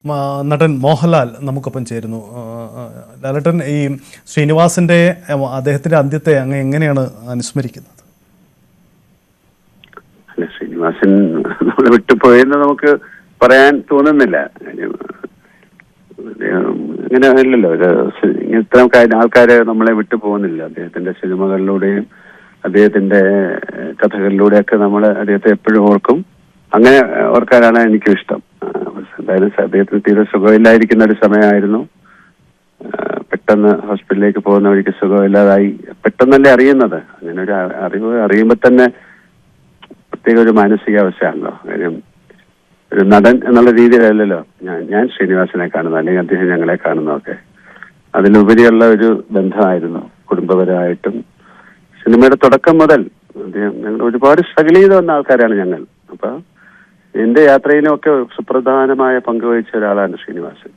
നടൻ മോഹൻലാൽ നമുക്കൊപ്പം ചേരുന്നു. ലാലേട്ടൻ, ഈ ശ്രീനിവാസിന്റെ അദ്ദേഹത്തിന്റെ അന്ത്യത്തെ അങ്ങ് എങ്ങനെയാണ് അനുസ്മരിക്കുന്നത്? ശ്രീനിവാസൻ നമ്മളെ വിട്ടുപോയെന്ന് നമുക്ക് പറയാൻ തോന്നുന്നില്ല. അങ്ങനെ അല്ലല്ലോ, ഇത്തരം ആൾക്കാര് നമ്മളെ വിട്ടു പോകുന്നില്ല. അദ്ദേഹത്തിന്റെ സിനിമകളിലൂടെയും അദ്ദേഹത്തിന്റെ കഥകളിലൂടെയൊക്കെ നമ്മൾ അദ്ദേഹത്തെ എപ്പോഴും ഓർക്കും. അങ്ങനെ ഓർക്കാനാണ് എനിക്കും ഇഷ്ടം. എന്തായാലും അദ്ദേഹത്തിന് തീരെ സുഖമില്ലായിരിക്കുന്ന ഒരു സമയമായിരുന്നു. പെട്ടെന്ന് ഹോസ്പിറ്റലിലേക്ക് പോകുന്ന വഴിക്ക് സുഖമില്ലാതായി. പെട്ടെന്നല്ലേ അറിയുന്നത്. അങ്ങനെ ഒരു അറിയുമ്പോൾ തന്നെ പ്രത്യേക ഒരു മാനസികാവസ്ഥയാണല്ലോ. കാര്യം ഒരു നടൻ എന്നുള്ള രീതിയിലല്ലല്ലോ ഞാൻ ശ്രീനിവാസനെ കാണുന്നത്, അല്ലെങ്കിൽ അദ്ദേഹം ഞങ്ങളെ കാണുന്നതൊക്കെ. അതിലുപരിയുള്ള ഒരു ബന്ധമായിരുന്നു കുടുംബപരമായിട്ടും. സിനിമയുടെ തുടക്കം മുതൽ അദ്ദേഹം ഞങ്ങൾ ഒരുപാട് സ്ട്രഗിൾ ചെയ്ത് വന്ന ആൾക്കാരാണ് ഞങ്ങൾ. അപ്പൊ എന്റെ യാത്രയിലും ഒക്കെ സുപ്രധാനമായ പങ്കുവഹിച്ച ഒരാളാണ് ശ്രീനിവാസൻ.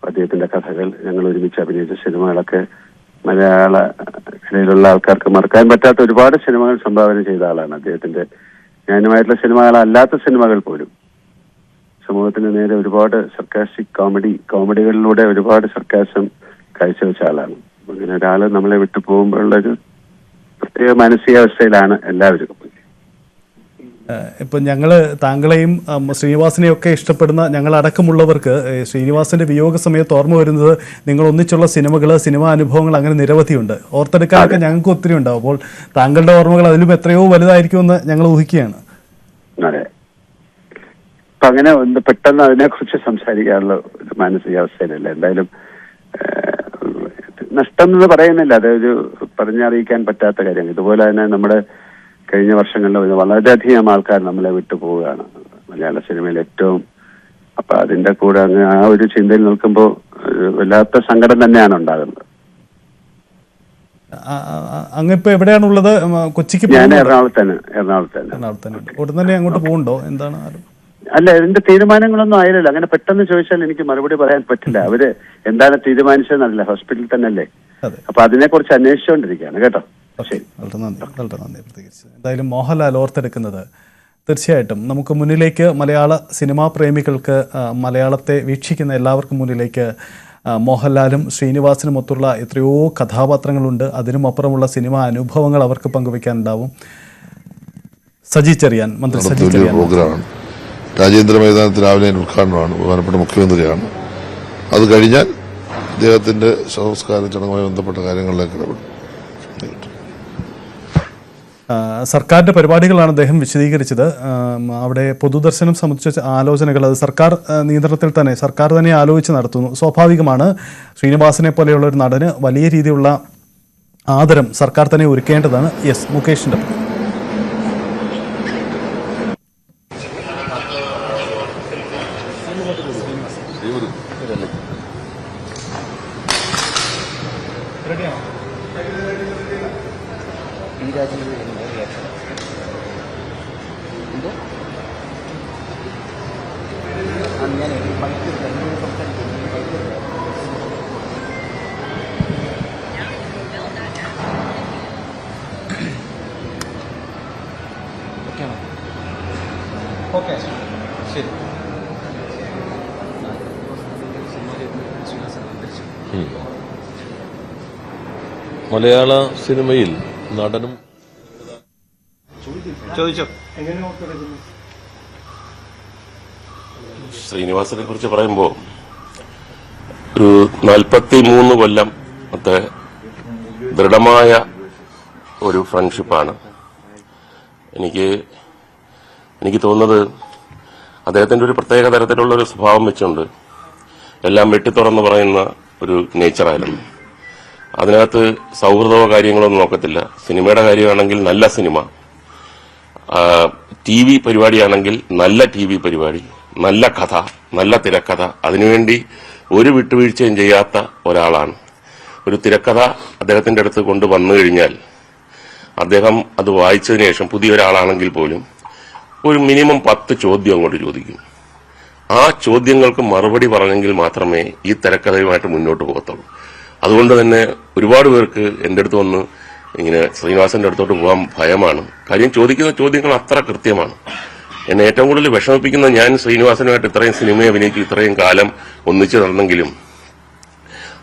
അദ്ദേഹത്തിന്റെ കഥകൾ, ഞങ്ങൾ ഒരുമിച്ച് അഭിനയിച്ച സിനിമകളൊക്കെ മലയാള കലയിലുള്ള ആൾക്കാർക്ക് മറക്കാൻ പറ്റാത്ത ഒരുപാട് സിനിമകൾ സംഭാവന ചെയ്ത ആളാണ്. അദ്ദേഹത്തിന്റെ ജ്ഞാനമായിട്ടുള്ള സിനിമകളല്ലാത്ത സിനിമകൾ പോലും സമൂഹത്തിന് നേരെ ഒരുപാട് സർക്കാസ്റ്റിക് കോമഡികളിലൂടെ ഒരുപാട് സർക്കാസം കാഴ്ചവെച്ച ആളാണ്. അങ്ങനെ ഒരാള് നമ്മളെ വിട്ടു പോകുമ്പോഴുള്ളൊരു പ്രത്യേക മാനസികാവസ്ഥയിലാണ് എല്ലാവരും. ഇപ്പം താങ്കളെയും ശ്രീനിവാസിനെയും ഒക്കെ ഇഷ്ടപ്പെടുന്ന ഞങ്ങളടക്കമുള്ളവർക്ക് ശ്രീനിവാസിന്റെ വിയോഗ സമയത്ത് ഓർമ്മ വരുന്നത് നിങ്ങൾ ഒന്നിച്ചുള്ള സിനിമാ അനുഭവങ്ങൾ അങ്ങനെ നിരവധിയുണ്ട്. ഓർത്തെടുക്കാനൊക്കെ ഞങ്ങൾക്ക് ഒത്തിരി ഉണ്ടാവും. അപ്പോൾ താങ്കളുടെ ഓർമ്മകൾ അതിലും എത്രയോ വലുതായിരിക്കുമെന്ന് ഞങ്ങൾ ഊഹിക്കുകയാണ്. അതെ, അപ്പൊ അങ്ങനെ പെട്ടെന്ന് അതിനെക്കുറിച്ച് സംസാരിക്കാനുള്ള ഒരു മാനസികാവസ്ഥയിലല്ല. എന്തായാലും നഷ്ടം എന്ന് പറയുന്നില്ല, അതൊരു പറഞ്ഞറിയിക്കാൻ പറ്റാത്ത കാര്യം. ഇതുപോലെ തന്നെ നമ്മുടെ കഴിഞ്ഞ വർഷങ്ങളിൽ വളരെയധികം ആൾക്കാർ നമ്മളെ വിട്ടുപോവുകയാണ് മലയാള സിനിമയിൽ ഏറ്റവും. അപ്പൊ അതിന്റെ കൂടെ അങ്ങ് ആ ഒരു ചിന്തയിൽ നിൽക്കുമ്പോൾ വല്ലാത്ത സങ്കടം തന്നെയാണ് ഉണ്ടാകുന്നത്. അങ്ങിപ്പോ എവിടെയാണുള്ളത്? കൊച്ചിക്ക്? ഞാൻ എറണാകുളത്ത് തന്നെ. ഉടൻ തന്നെ അങ്ങോട്ട് പോകുന്നുണ്ടോ? എന്താണ്? അല്ല, ഇതിന്റെ തീരുമാനങ്ങളൊന്നും ആയില്ലല്ലോ. അങ്ങനെ പെട്ടെന്ന് ചോദിച്ചാൽ എനിക്ക് മറുപടി പറയാൻ പറ്റില്ല. അവര് എന്താണ് തീരുമാനിച്ചതെന്നല്ല, ഹോസ്പിറ്റലിൽ തന്നെ അല്ലേ. അപ്പൊ അതിനെക്കുറിച്ച് അന്വേഷിച്ചുകൊണ്ടിരിക്കുകയാണ് കേട്ടോ. വളരെ നന്ദി പ്രതികരിച്ചത്. എന്തായാലും മോഹൻലാൽ ഓർത്തെടുക്കുന്നത് തീർച്ചയായിട്ടും നമുക്ക് മുന്നിലേക്ക്, മലയാള സിനിമാ പ്രേമികൾക്ക്, മലയാളത്തെ വീക്ഷിക്കുന്ന എല്ലാവർക്കും മുന്നിലേക്ക് മോഹൻലാലും ശ്രീനിവാസനും ഒത്തുള്ള എത്രയോ കഥാപാത്രങ്ങളുണ്ട്. അതിനുമപ്പുറമുള്ള സിനിമാ അനുഭവങ്ങൾ അവർക്ക് പങ്കുവയ്ക്കാനുണ്ടാവും. സജി ചെറിയാൻ, മന്ത്രി സജി ചെറിയാൻ പ്രോഗ്രാമാണ്. രാജേന്ദ്ര മൈതാനത്തിൽ രാവിലെ ഉദ്ഘാടനമാണ്. ബഹുമാനപ്പെട്ട മുഖ്യമന്ത്രിയാണ്. അത് കഴിഞ്ഞാൽ അദ്ദേഹത്തിന്റെ സംസ്കാര ചടങ്ങുമായി ബന്ധപ്പെട്ട കാര്യങ്ങളിലേക്ക് ഇടപെടും. സർക്കാരിന്റെ പരിപാടികളാണ് അദ്ദേഹം വിശദീകരിച്ചത്. അവിടെ പൊതുദർശനം സംബന്ധിച്ച ആലോചനകൾ അത് സർക്കാർ നിയന്ത്രണത്തിൽ തന്നെ, സർക്കാർ തന്നെ ആലോചിച്ച് നടത്തുന്നു. സ്വാഭാവികമാണ്, ശ്രീനിവാസനെ പോലെയുള്ള ഒരു നടന് വലിയ രീതിയിലുള്ള ആദരം സർക്കാർ തന്നെ ഒരുക്കേണ്ടതാണ്. യെസ്, മുകേഷിന്റെ മലയാള സിനിമയിൽ നടനും ശ്രീനിവാസനെ കുറിച്ച് പറയുമ്പോൾ ഒരു 43 കൊല്ലത്തെ ദൃഢമായ ഒരു ഫ്രണ്ട്ഷിപ്പാണ്. എനിക്ക് തോന്നുന്നത് അദ്ദേഹത്തിന്റെ ഒരു പ്രത്യേക തരത്തിലുള്ള ഒരു സ്വഭാവം വെച്ചുകൊണ്ട് എല്ലാം വെട്ടിത്തുറന്ന് പറയുന്ന ഒരു നേച്ചറായിരുന്നു. അതിനകത്ത് സൗഹൃദമോ കാര്യങ്ങളൊന്നും നോക്കത്തില്ല. സിനിമയുടെ കാര്യമാണെങ്കിൽ നല്ല സിനിമ, TV പരിപാടിയാണെങ്കിൽ നല്ല TV പരിപാടി, നല്ല കഥ, നല്ല തിരക്കഥ. അതിനുവേണ്ടി ഒരു വിട്ടുവീഴ്ചയും ചെയ്യാത്ത ഒരാളാണ്. ഒരു തിരക്കഥ അദ്ദേഹത്തിന്റെ അടുത്ത് കൊണ്ടുവന്നു കഴിഞ്ഞാൽ അദ്ദേഹം അത് വായിച്ചതിന് ശേഷം പുതിയൊരാളാണെങ്കിൽ പോലും ഒരു മിനിമം 10 ചോദ്യം അങ്ങോട്ട് ചോദിക്കും. ആ ചോദ്യങ്ങൾക്ക് മറുപടി പറഞ്ഞെങ്കിൽ മാത്രമേ ഈ തിരക്കഥയുമായിട്ട് മുന്നോട്ട് പോകത്തുള്ളൂ. അതുകൊണ്ട് തന്നെ ഒരുപാട് പേർക്ക് എന്റെ അടുത്ത് വന്ന് ഇങ്ങനെ ശ്രീനിവാസന്റെ അടുത്തോട്ട് പോകാൻ ഭയമാണ്. കാര്യം ചോദിക്കുന്ന ചോദ്യങ്ങൾ അത്ര കൃത്യമാണ്. എന്നെ ഏറ്റവും കൂടുതൽ വിഷമിപ്പിക്കുന്ന, ഞാൻ ശ്രീനിവാസനുമായിട്ട് ഇത്രയും സിനിമയെ അഭിനയിച്ച് ഇത്രയും കാലം ഒന്നിച്ചു നടന്നെങ്കിലും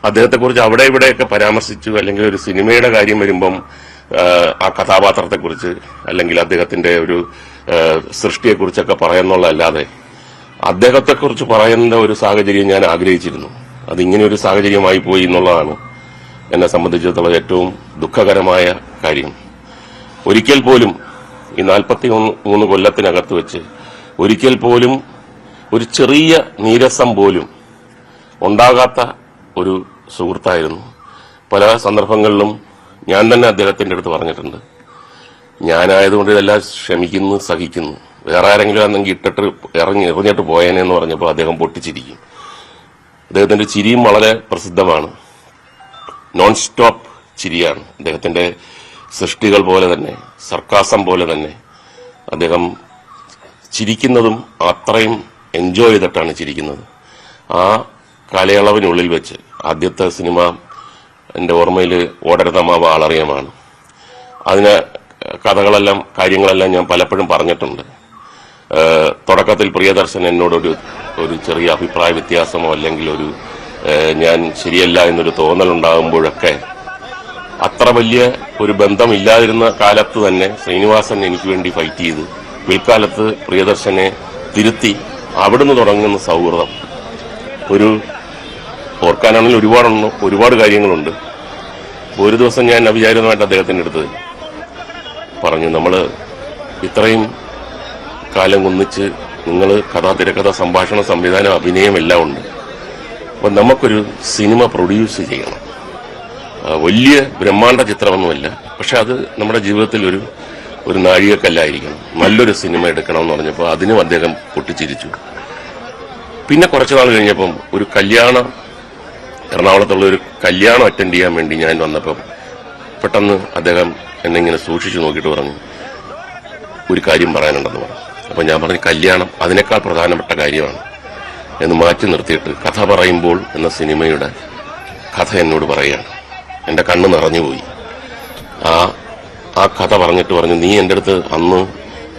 അദ്ദേഹത്തെക്കുറിച്ച് അവിടെ ഇവിടെയൊക്കെ പരാമർശിച്ചു, അല്ലെങ്കിൽ ഒരു സിനിമയുടെ കാര്യം വരുമ്പം ആ കഥാപാത്രത്തെക്കുറിച്ച് അല്ലെങ്കിൽ അദ്ദേഹത്തിന്റെ ഒരു സൃഷ്ടിയെക്കുറിച്ചൊക്കെ പറയുന്നുള്ളതല്ലാതെ അദ്ദേഹത്തെക്കുറിച്ച് പറയുന്ന ഒരു സാഹചര്യം ഞാൻ ആഗ്രഹിച്ചിരുന്നു. അതിങ്ങനെ ഒരു സാഹചര്യമായി പോയി എന്നുള്ളതാണ് എന്നെ സംബന്ധിച്ചിടത്തോളം ഏറ്റവും ദുഃഖകരമായ കാര്യം. ഒരിക്കൽ പോലും ഈ 43 കൊല്ലത്തിനകത്ത് വെച്ച് ഒരിക്കൽ പോലും ഒരു ചെറിയ നീരസം പോലും ഉണ്ടാകാത്ത ഒരു സുഹൃത്തായിരുന്നു. പല സന്ദർഭങ്ങളിലും ഞാൻ തന്നെ അദ്ദേഹത്തിന്റെ അടുത്ത് പറഞ്ഞിട്ടുണ്ട്, ഞാനായതുകൊണ്ട് ഇതെല്ലാം ക്ഷമിക്കുന്നു, സഹിക്കുന്നു, വേറെ ആരെങ്കിലും ആണെങ്കിൽ ഇട്ടിട്ട് എറിഞ്ഞിട്ട് പോയേനെന്ന് പറഞ്ഞപ്പോൾ അദ്ദേഹം പൊട്ടിച്ചിരിക്കും. അദ്ദേഹത്തിന്റെ ചിരിയും വളരെ പ്രസിദ്ധമാണ്, നോൺ സ്റ്റോപ്പ് ചിരിയാണ്. അദ്ദേഹത്തിന്റെ സൃഷ്ടികൾ പോലെ തന്നെ, സർക്കാസം പോലെ തന്നെ അദ്ദേഹം ചിരിക്കുന്നതും അത്രയും എൻജോയ് ചെയ്തിട്ടാണ് ചിരിക്കുന്നത്. ആ കാലയളവിനുള്ളിൽ വെച്ച് ആദ്യത്തെ സിനിമ എന്റെ ഓർമ്മയിൽ ഓടരുതമാവ് ആളറിയമാണ്. അതിന് കഥകളെല്ലാം കാര്യങ്ങളെല്ലാം ഞാൻ പലപ്പോഴും പറഞ്ഞിട്ടുണ്ട്. തുടക്കത്തിൽ പ്രിയദർശൻ എന്നോടൊരു ചെറിയ അഭിപ്രായ വ്യത്യാസമോ അല്ലെങ്കിൽ ഞാൻ ശരിയല്ല എന്നൊരു തോന്നലുണ്ടാകുമ്പോഴൊക്കെ അത്ര വലിയ ഒരു ബന്ധമില്ലാതിരുന്ന കാലത്ത് തന്നെ ശ്രീനിവാസൻ എനിക്ക് വേണ്ടി ഫൈറ്റ് ചെയ്ത് പിൽക്കാലത്ത് പ്രിയദർശനെ തിരുത്തി അവിടുന്ന് തുടങ്ങുന്ന സൗഹൃദം ഓർക്കാനാണെങ്കിൽ ഒരുപാട് കാര്യങ്ങളുണ്ട്. ഒരു ദിവസം ഞാൻ അവിചാരിതമായിട്ട് അദ്ദേഹത്തിന്റെ അടുത്ത് പറഞ്ഞു, നമ്മൾ ഇത്രയും കാലം ഒന്നിച്ച് നിങ്ങൾ കഥ, തിരക്കഥ, സംഭാഷണം, സംവിധാനം, അഭിനയം എല്ലാം ഉണ്ട്. അപ്പം നമുക്കൊരു സിനിമ പ്രൊഡ്യൂസ് ചെയ്യണം. വലിയ ബ്രഹ്മാണ്ഡ ചിത്രമൊന്നുമല്ല, പക്ഷെ അത് നമ്മുടെ ജീവിതത്തിൽ ഒരു നാഴികക്കല്ലായിരിക്കണം. നല്ലൊരു സിനിമ എടുക്കണമെന്ന് പറഞ്ഞപ്പോൾ അതിനും അദ്ദേഹം പൊട്ടിച്ചിരിച്ചു. പിന്നെ കുറച്ചു നാൾ കഴിഞ്ഞപ്പം ഒരു കല്യാണം, എറണാകുളത്തുള്ള ഒരു കല്യാണം അറ്റൻഡ് ചെയ്യാൻ വേണ്ടി ഞാൻ വന്നപ്പം പെട്ടെന്ന് അദ്ദേഹം എന്നെ ഇങ്ങനെ സൂക്ഷിച്ചു നോക്കിയിട്ട് പറഞ്ഞു, ഒരു കാര്യം പറയാനുണ്ടെന്ന് പറഞ്ഞു. അപ്പൊ ഞാൻ പറഞ്ഞു, കല്യാണം അതിനേക്കാൾ പ്രധാനപ്പെട്ട കാര്യമാണ് എന്ന് മാറ്റി നിർത്തിയിട്ട് കഥ പറയുമ്പോൾ എന്ന സിനിമയുടെ കഥ എന്നോട് പറയുകയാണ്. എന്റെ കണ്ണ് നിറഞ്ഞുപോയി. ആ കഥ പറഞ്ഞിട്ട് പറഞ്ഞു, നീ എൻ്റെ അടുത്ത് അന്ന്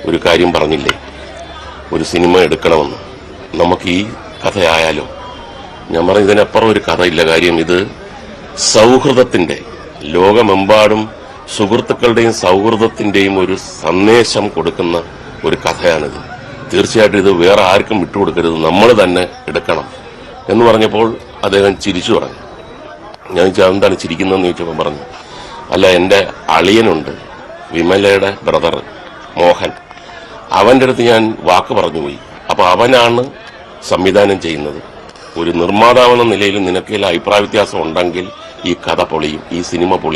ഒരു കാര്യം പറഞ്ഞില്ലേ, ഒരു സിനിമ എടുക്കണമെന്ന്, നമുക്ക് ഈ കഥയായാലോ? ഞാൻ പറഞ്ഞു, ഇതിനപ്പുറം ഒരു കഥയില്ല. കാര്യം ഇത് സൗഹൃദത്തിന്റെ, ലോകമെമ്പാടും സുഹൃത്തുക്കളുടെയും സൗഹൃദത്തിന്റെയും ഒരു സന്ദേശം കൊടുക്കുന്ന ഒരു കഥയാണിത്. തീർച്ചയായിട്ടും ഇത് വേറെ ആർക്കും വിട്ടുകൊടുക്കരുത്, നമ്മൾ തന്നെ എടുക്കണം എന്ന് പറഞ്ഞപ്പോൾ അദ്ദേഹം ചിരിച്ചു പറഞ്ഞു. ഞാൻ ചോദിച്ചാൽ എന്താണ് ചിരിക്കുന്നതെന്ന് ചോദിച്ചപ്പോൾ പറഞ്ഞു, അല്ല, എന്റെ അളിയനുണ്ട്, വിമലയുടെ ബ്രദർ മോഹൻ, അവന്റെ അടുത്ത് ഞാൻ വാക്ക് പറഞ്ഞുപോയി. അപ്പൊ അവനാണ് സംവിധാനം ചെയ്യുന്നത്. ഒരു നിർമ്മാതാവെന്ന നിലയിൽ നിനക്ക് അഭിപ്രായ വ്യത്യാസം ഉണ്ടെങ്കിൽ ഈ കഥ പൊളിയും, ഈ സിനിമ പൊളിയും.